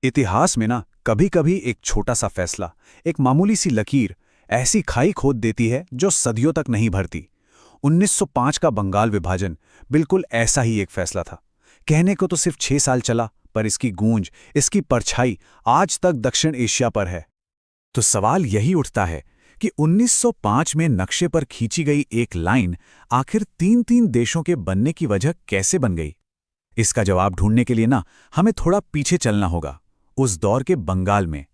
इतिहास में ना कभी कभी एक छोटा सा फैसला, एक मामूली सी लकीर ऐसी खाई खोद देती है जो सदियों तक नहीं भरती। 1905 का बंगाल विभाजन बिल्कुल ऐसा ही एक फैसला था। कहने को तो सिर्फ 6 साल चला, पर इसकी गूंज, इसकी परछाई आज तक दक्षिण एशिया पर है। तो सवाल यही उठता है कि 1905 में नक्शे पर खींची गई एक लाइन आखिर तीन तीन देशों के बनने की वजह कैसे बन गई। इसका जवाब ढूंढने के लिए ना हमें थोड़ा पीछे चलना होगा, उस दौर के बंगाल में।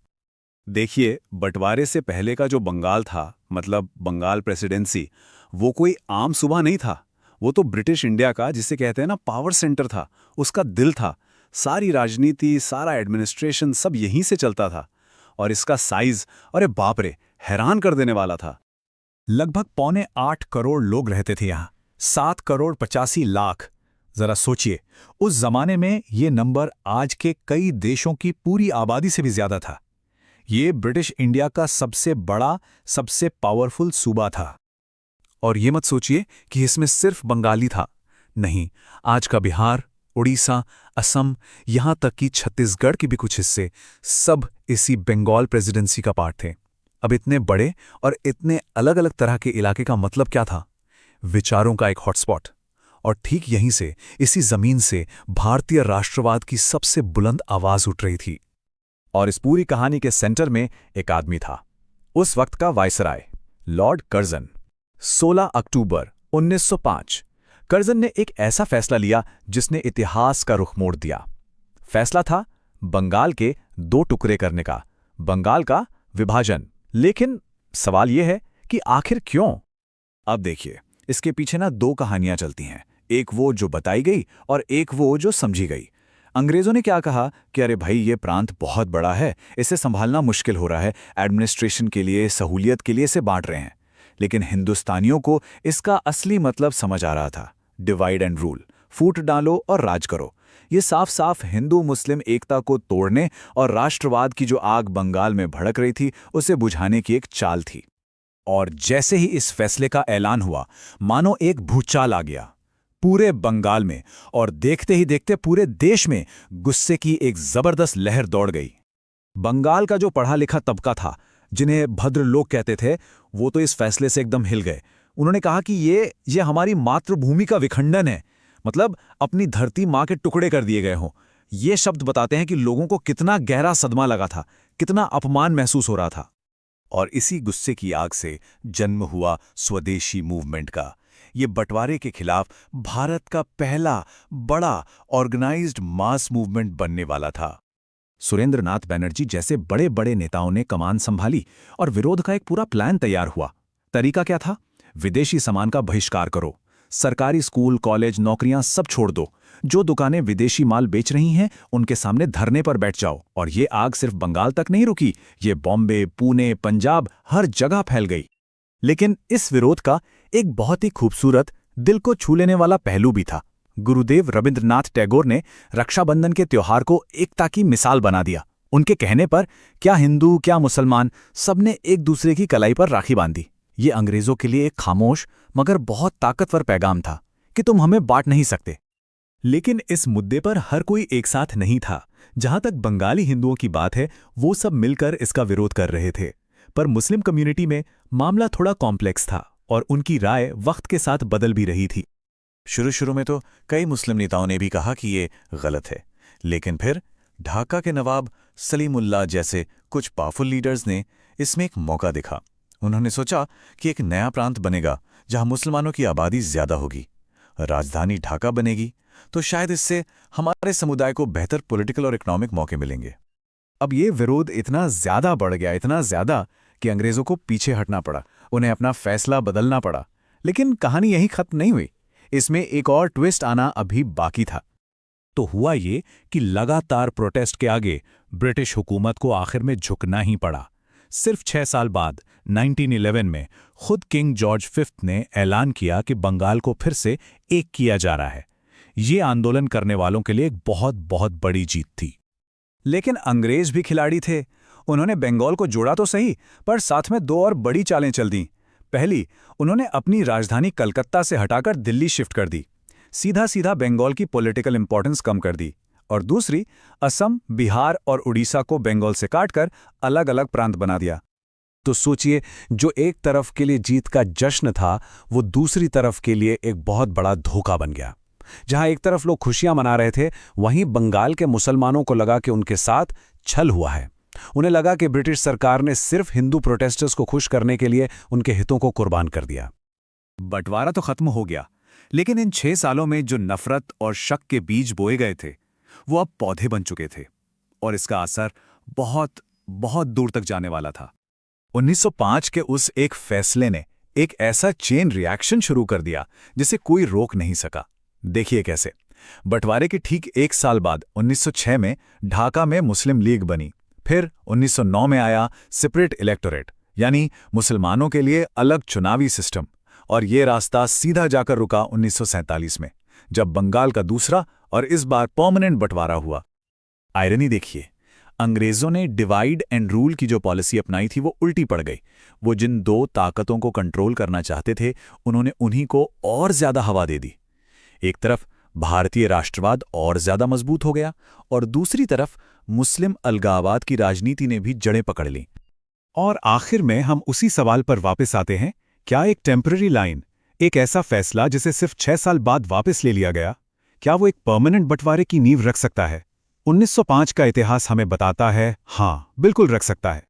देखिए, बंटवारे से पहले का जो बंगाल था, मतलब बंगाल प्रेसिडेंसी, वो कोई आम सूबा नहीं था। वो तो ब्रिटिश इंडिया का, जिसे कहते हैं ना, पावर सेंटर था, उसका दिल था। सारी राजनीति, सारा एडमिनिस्ट्रेशन सब यहीं से चलता था। और इसका साइज, अरे बाप रे, हैरान कर देने वाला था। लगभग 7.25 करोड़ लोग रहते थे यहाँ, 7 करोड़ 85 लाख। जरा सोचिए, उस जमाने में ये नंबर आज के कई देशों की पूरी आबादी से भी ज्यादा था। ये ब्रिटिश इंडिया का सबसे बड़ा, सबसे पावरफुल सूबा था। और ये मत सोचिए कि इसमें सिर्फ बंगाली था। नहीं, आज का बिहार, उड़ीसा, असम, यहां तक कि छत्तीसगढ़ के भी कुछ हिस्से, सब इसी बंगाल प्रेसिडेंसी का पार्ट थे। अब इतने बड़े और इतने अलग अलग तरह के इलाके का मतलब क्या था? विचारों का एक हॉटस्पॉट। और ठीक यहीं से, इसी जमीन से भारतीय राष्ट्रवाद की सबसे बुलंद आवाज उठ रही थी। और इस पूरी कहानी के सेंटर में एक आदमी था, उस वक्त का वायसराय, लॉर्ड कर्जन। 16 अक्टूबर 1905 कर्जन ने एक ऐसा फैसला लिया जिसने इतिहास का रुख मोड़ दिया। फैसला था बंगाल के 2 टुकड़े करने का, बंगाल का विभाजन। लेकिन सवाल यह है कि आखिर क्यों? अब देखिए, इसके पीछे ना 2 कहानियां चलती हैं, एक वो जो बताई गई और एक वो जो समझी गई। अंग्रेजों ने क्या कहा कि अरे भाई, ये प्रांत बहुत बड़ा है, इसे संभालना मुश्किल हो रहा है, एडमिनिस्ट्रेशन के लिए, सहूलियत के लिए इसे बांट रहे हैं। लेकिन हिंदुस्तानियों को इसका असली मतलब समझ आ रहा था, डिवाइड एंड रूल, फूट डालो और राज करो। ये साफ साफ हिंदू मुस्लिम एकता को तोड़ने और राष्ट्रवाद की जो आग बंगाल में भड़क रही थी, उसे बुझाने की एक चाल थी। और जैसे ही इस फैसले का ऐलान हुआ, मानो एक भूचाल आ गया पूरे बंगाल में, और देखते ही देखते पूरे देश में गुस्से की एक जबरदस्त लहर दौड़ गई। बंगाल का जो पढ़ा लिखा तबका था, जिन्हें भद्र लोग कहते थे, वो तो इस फैसले से एकदम हिल गए। उन्होंने कहा कि ये हमारी मातृभूमि का विखंडन है, मतलब अपनी धरती माँ के टुकड़े कर दिए गए हों। ये शब्द बताते हैं कि लोगों को कितना गहरा सदमा लगा था, कितना अपमान महसूस हो रहा था। और इसी गुस्से की आग से जन्म हुआ स्वदेशी मूवमेंट का। ये बंटवारे के खिलाफ भारत का पहला बड़ा ऑर्गेनाइज्ड मास मूवमेंट बनने वाला था। सुरेंद्रनाथ बनर्जी जैसे बड़े बड़े नेताओं ने कमान संभाली और विरोध का एक पूरा प्लान तैयार हुआ। तरीका क्या था? विदेशी सामान का बहिष्कार करो, सरकारी स्कूल, कॉलेज, नौकरियां सब छोड़ दो। जो दुकानें विदेशी माल बेच रही हैं, उनके सामने धरने पर बैठ जाओ। और ये आग सिर्फ बंगाल तक नहीं रुकी, ये बॉम्बे, पुणे, पंजाब, हर जगह फैल गई। लेकिन इस विरोध का एक बहुत ही खूबसूरत, दिल को छू लेने वाला पहलू भी था। गुरुदेव रविंद्रनाथ टैगोर ने रक्षाबंधन के त्योहार को एकता की मिसाल बना दिया। उनके कहने पर क्या हिंदू, क्या मुसलमान, सबने एक दूसरे की कलाई पर राखी बांधी। ये अंग्रेजों के लिए एक खामोश मगर बहुत ताकतवर पैगाम था कि तुम हमें बांट नहीं सकते। लेकिन इस मुद्दे पर हर कोई एक साथ नहीं था। जहां तक बंगाली हिंदुओं की बात है, वो सब मिलकर इसका विरोध कर रहे थे। पर मुस्लिम कम्युनिटी में मामला थोड़ा कॉम्प्लेक्स था और उनकी राय वक्त के साथ बदल भी रही थी। शुरू में तो कई मुस्लिम नेताओं ने भी कहा कि ये गलत है, लेकिन फिर ढाका के नवाब सलीमुल्लाह जैसे कुछ पावरफुल लीडर्स ने इसमें एक मौका देखा। उन्होंने सोचा कि एक नया प्रांत बनेगा जहां मुसलमानों की आबादी ज्यादा होगी, राजधानी ढाका बनेगी, तो शायद इससे हमारे समुदाय को बेहतर पॉलिटिकल और इकोनॉमिक मौके मिलेंगे। अब ये विरोध इतना ज्यादा बढ़ गया, इतना ज्यादा कि अंग्रेजों को पीछे हटना पड़ा, उन्हें अपना फैसला बदलना पड़ा। लेकिन कहानी यहीं खत्म नहीं हुई, इसमें एक और ट्विस्ट आना अभी बाकी था। तो हुआ ये कि लगातार प्रोटेस्ट के आगे ब्रिटिश हुकूमत को आखिर में झुकना ही पड़ा। सिर्फ 6 साल बाद 1911 में खुद किंग जॉर्ज फिफ्थ ने ऐलान किया कि बंगाल को फिर से एक किया जा रहा है। ये आंदोलन करने वालों के लिए एक बहुत बहुत बड़ी जीत थी। लेकिन अंग्रेज भी खिलाड़ी थे। उन्होंने बंगाल को जोड़ा तो सही, पर साथ में 2 और बड़ी चालें चल दी। पहली, उन्होंने अपनी राजधानी कलकत्ता से हटाकर दिल्ली शिफ्ट कर दी। सीधा सीधा बंगाल की पॉलिटिकल इंपॉर्टेंस कम कर दी। और दूसरी असम, बिहार और उड़ीसा को बंगाल से काटकर अलग अलग प्रांत बना दिया। तो सोचिए, जो एक तरफ के लिए जीत का जश्न था, वो दूसरी तरफ के लिए एक बहुत बड़ा धोखा बन गया। जहां एक तरफ लोग खुशियां मना रहे थे, वहीं बंगाल के मुसलमानों को लगा कि उनके साथ छल हुआ है। उन्हें लगा कि ब्रिटिश सरकार ने सिर्फ हिंदू प्रोटेस्टर्स को खुश करने के लिए उनके हितों को कुर्बान कर दिया। बंटवारा तो खत्म हो गया, लेकिन इन 6 सालों में जो नफरत और शक के बीज बोए गए थे, वो अब पौधे बन चुके थे और इसका असर बहुत बहुत दूर तक जाने वाला था। 1905 के उस एक फैसले ने एक ऐसा चेन रिएक्शन शुरू कर दिया जिसे कोई रोक नहीं सका। देखिए कैसे। बंटवारे के ठीक 1 साल बाद 1906 में ढाका में मुस्लिम लीग बनी। फिर 1909 में आया सेपरेट इलेक्टोरेट, यानी मुसलमानों के लिए अलग चुनावी सिस्टम। और ये रास्ता सीधा जाकर रुका 1947 में, जब बंगाल का दूसरा और इस बार परमानेंट बंटवारा हुआ। आयरनी देखिए, अंग्रेजों ने डिवाइड एंड रूल की जो पॉलिसी अपनाई थी वो उल्टी पड़ गई। वो जिन 2 ताकतों को कंट्रोल करना चाहते थे, उन्होंने उन्हीं को और ज्यादा हवा दे दी। एक तरफ भारतीय राष्ट्रवाद और ज्यादा मजबूत हो गया और दूसरी तरफ मुस्लिम अलगाववाद की राजनीति ने भी जड़ें पकड़ लीं। और आखिर में हम उसी सवाल पर वापस आते हैं, क्या एक टेम्पररी लाइन, एक ऐसा फैसला जिसे सिर्फ 6 साल बाद वापस ले लिया गया, क्या वो एक परमानेंट बंटवारे की नींव रख सकता है? 1905 का इतिहास हमें बताता है, हाँ, बिल्कुल रख सकता है।